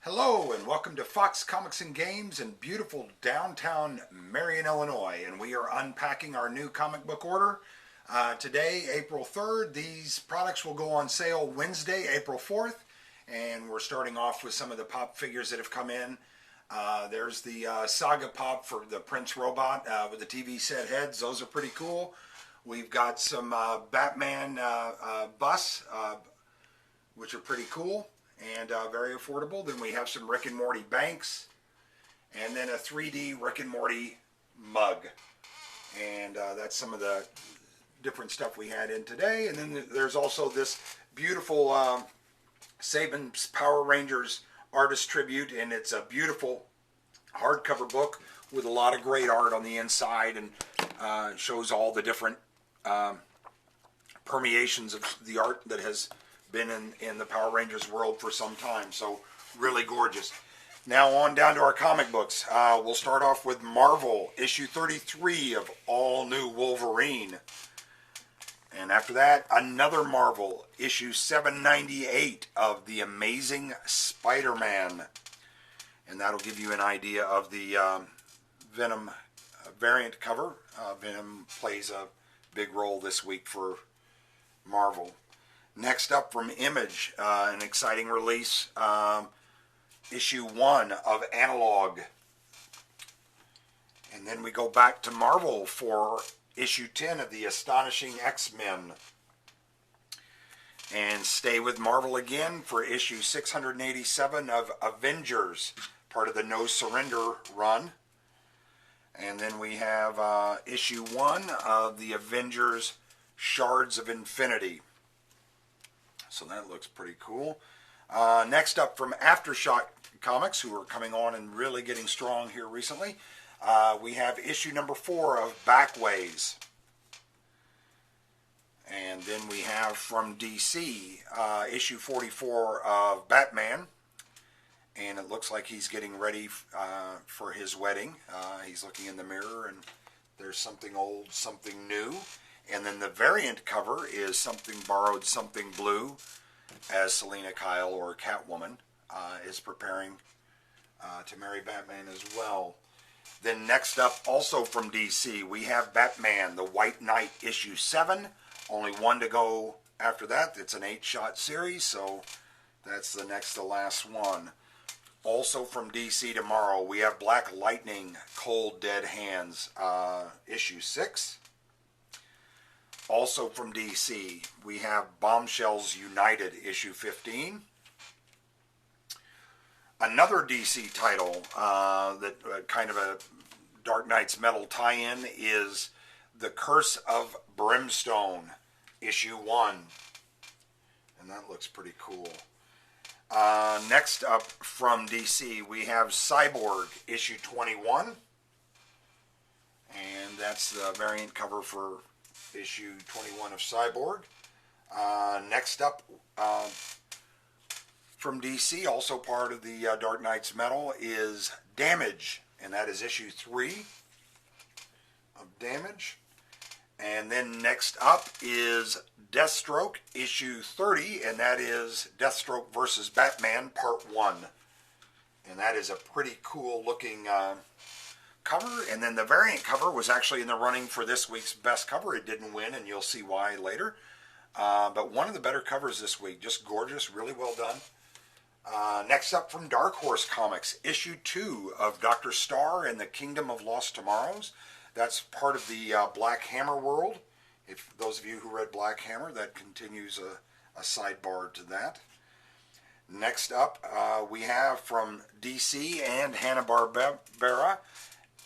Hello and welcome to Fox Comics and Games in beautiful downtown Marion, Illinois, and we are unpacking our new comic book order. Today, April 3rd, these products will go on sale Wednesday, April 4th, and we're starting off with some of the pop figures that have come in. There's the Saga Pop for the Prince Robot with the TV set heads. Those are pretty cool. We've got some Batman bus, which are pretty cool and very affordable. Then we have some Rick and Morty banks, and then a 3D Rick and Morty mug. And that's some of the different stuff we had in today. And then there's also this beautiful Saban's Power Rangers artist tribute, and it's a beautiful hardcover book with a lot of great art on the inside, and shows all the different permeations of the art that has been in the Power Rangers world for some time. So really gorgeous. Now on down to our comic books. We'll start off with Marvel issue 33 of All New Wolverine. And after that, another Marvel issue 798 of The Amazing Spider-Man. And that'll give you an idea of the Venom variant cover. Venom plays a big role this week for Marvel. Next up from Image, an exciting release, issue 1 of Analog. And then we go back to Marvel for issue 10 of The Astonishing X-Men. And stay with Marvel again for issue 687 of Avengers, part of the No Surrender run. And then we have issue 1 of the Avengers Shards of Infinity. So that looks pretty cool. Next up from Aftershock Comics, who are coming on and really getting strong here recently, we have issue number 4 of Backways. And then we have from DC, issue 44 of Batman. And it looks like he's getting ready for his wedding. He's looking in the mirror and there's something old, something new. And then the variant cover is Something Borrowed, Something Blue, as Selena Kyle, or Catwoman, is preparing to marry Batman as well. Then next up, also from DC, we have Batman, the White Knight, issue 7. Only one to go after that. It's an 8-shot series, so that's the next to last one. Also from DC tomorrow, we have Black Lightning, Cold Dead Hands, issue 6. Also from DC, we have Bombshells United, issue 15. Another DC title that kind of a Dark Knight's Metal tie-in is The Curse of Brimstone, issue 1. And that looks pretty cool. Next up from DC, we have Cyborg, issue 21. And that's the variant cover for issue 21 of Cyborg. Next up from DC, also part of the Dark Knight's Metal, is Damage, and that is issue 3 of Damage. And then next up is Deathstroke, issue 30, and that is Deathstroke versus Batman, part 1. And that is a pretty cool looking cover. And then the variant cover was actually in the running for this week's best cover. It didn't win, and you'll see why later. But one of the better covers this week. Just gorgeous, really well done. Next up from Dark Horse Comics, issue 2 of Dr. Starr and the Kingdom of Lost Tomorrows. That's part of the Black Hammer world. If those of you who read Black Hammer, that continues a sidebar to that. Next up, we have from DC and Hanna-Barbera,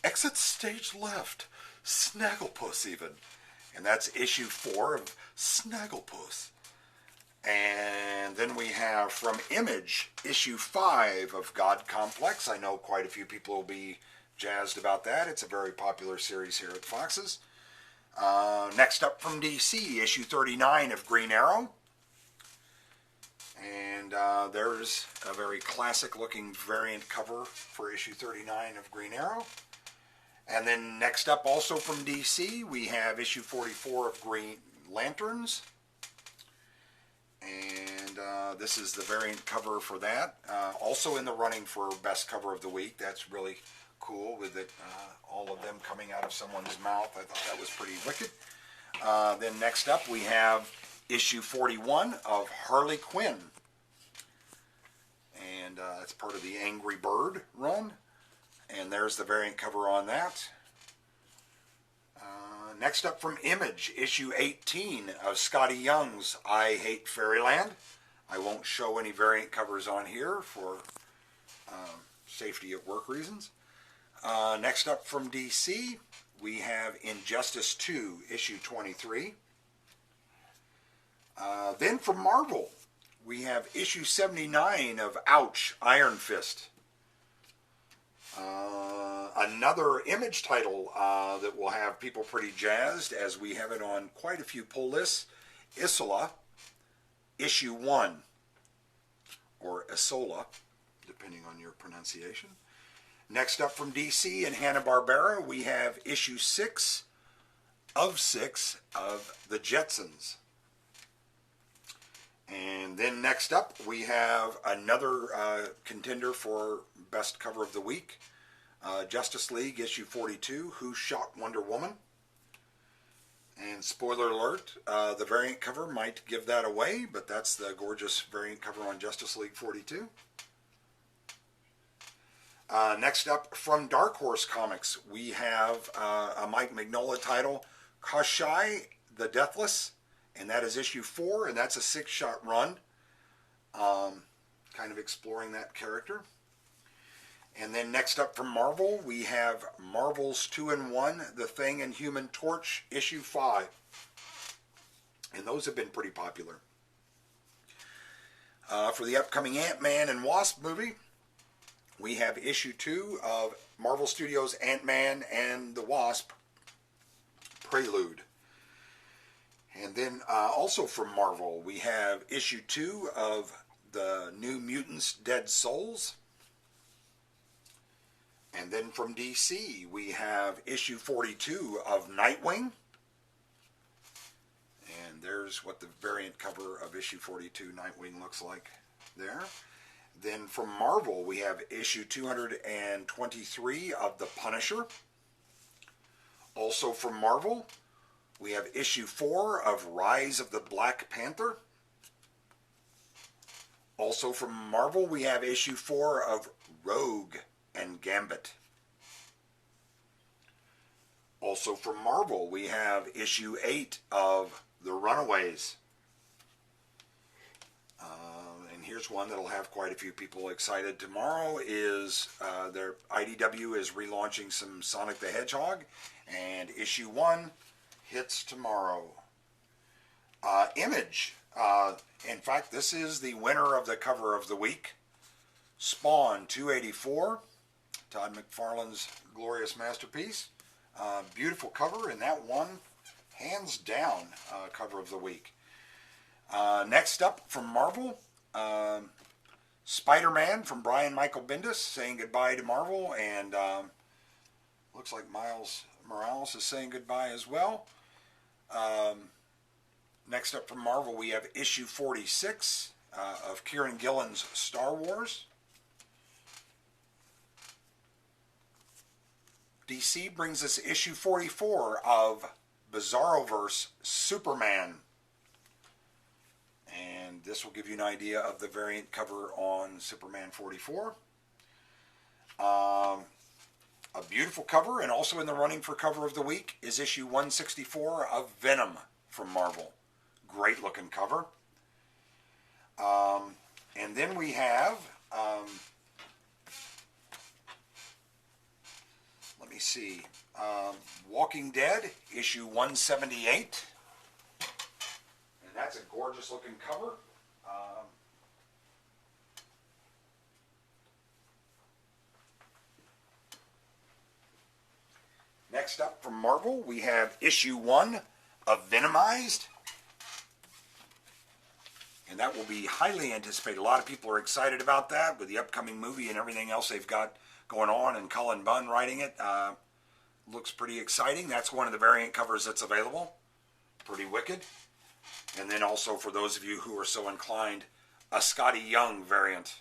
Exit Stage Left, Snagglepuss even. And that's issue 4 of Snagglepuss. And then we have from Image, issue 5 of God Complex. I know quite a few people will be jazzed about that. It's a very popular series here at Fox's. Next up from DC, issue 39 of Green Arrow. And there's a very classic looking variant cover for issue 39 of Green Arrow. And then next up, also from DC, we have issue 44 of Green Lanterns. And this is the variant cover for that. Also in the running for best cover of the week. That's really cool with it, all of them coming out of someone's mouth. I thought that was pretty wicked. Then next up we have issue 41 of Harley Quinn. And it's part of the Angry Bird run. And there's the variant cover on that. Next up from Image, issue 18 of Scotty Young's I Hate Fairyland. I won't show any variant covers on here for safety at work reasons. Next up from DC, we have Injustice 2, issue 23. Then from Marvel, we have issue 79 of Ouch, Iron Fist. Another Image title that will have people pretty jazzed, as we have it on quite a few pull lists, Isola, issue 1, or Isola, depending on your pronunciation. Next up from DC and Hanna-Barbera, we have issue 6 of The Jetsons. And then next up, we have another contender for best cover of the week, Justice League issue 42, Who Shot Wonder Woman? And spoiler alert, the variant cover might give that away, but that's the gorgeous variant cover on Justice League 42. Next up from Dark Horse Comics, we have a Mike Mignola title, Kashai the Deathless, and that is issue 4, and that's a 6-shot run, kind of exploring that character. And then next up from Marvel, we have Marvel's 2-in-1, The Thing and Human Torch, issue 5. And those have been pretty popular. For the upcoming Ant-Man and Wasp movie, we have issue 2 of Marvel Studios' Ant-Man and the Wasp, Prelude. And then also from Marvel, we have issue 2 of the New Mutants' Dead Souls. And then from DC, we have issue 42 of Nightwing. And there's what the variant cover of issue 42 Nightwing looks like there. Then from Marvel, we have issue 223 of The Punisher. Also from Marvel, we have issue 4 of Rise of the Black Panther. Also from Marvel, we have issue 4 of Rogue and Gambit. Also from Marvel, we have issue 8 of The Runaways. And here's one that'll have quite a few people excited. Tomorrow is their IDW is relaunching some Sonic the Hedgehog, and issue 1 hits tomorrow. Image. In fact, this is the winner of the cover of the week. Spawn 284. Todd McFarlane's glorious masterpiece. Beautiful cover, and that one, hands down, cover of the week. Next up from Marvel, Spider-Man from Brian Michael Bendis, saying goodbye to Marvel, and looks like Miles Morales is saying goodbye as well. Next up from Marvel, we have issue 46 of Kieran Gillen's Star Wars. DC brings us issue 44 of Bizarroverse Superman. And this will give you an idea of the variant cover on Superman 44. A beautiful cover, and also in the running for cover of the week, is issue 164 of Venom from Marvel. Great looking cover. And then we have... let me see, Walking Dead, issue 178, and that's a gorgeous looking cover. Next up from Marvel, we have issue 1 of Venomized, and that will be highly anticipated. A lot of people are excited about that with the upcoming movie and everything else they've got going on, and Cullen Bunn writing it. Looks pretty exciting. That's one of the variant covers that's available. Pretty wicked. And then also for those of you who are so inclined, a Scotty Young variant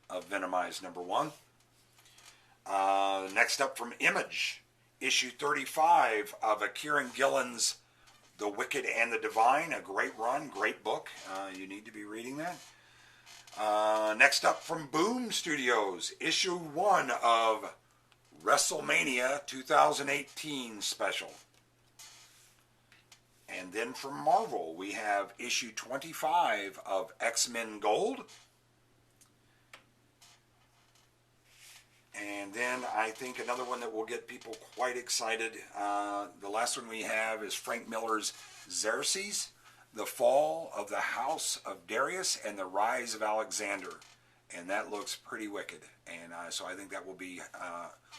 of Venomize #1. Next up from Image, issue 35 of Kieran Gillen's The Wicked and the Divine. A great run, great book. You need to be reading that. Next up from Boom Studios, issue 1 of WrestleMania 2018 special. And then from Marvel, we have issue 25 of X-Men Gold. And then I think another one that will get people quite excited. The last one we have is Frank Miller's Xerxes, The Fall of the House of Darius and the Rise of Alexander. And that looks pretty wicked. And so I think that will be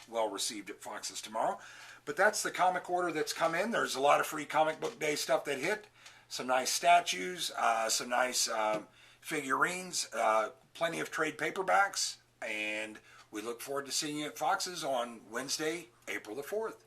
well received at Fox's tomorrow. But that's the comic order that's come in. There's a lot of free comic book day stuff that hit. Some nice statues, some nice figurines, plenty of trade paperbacks. And we look forward to seeing you at Fox's on Wednesday, April the 4th.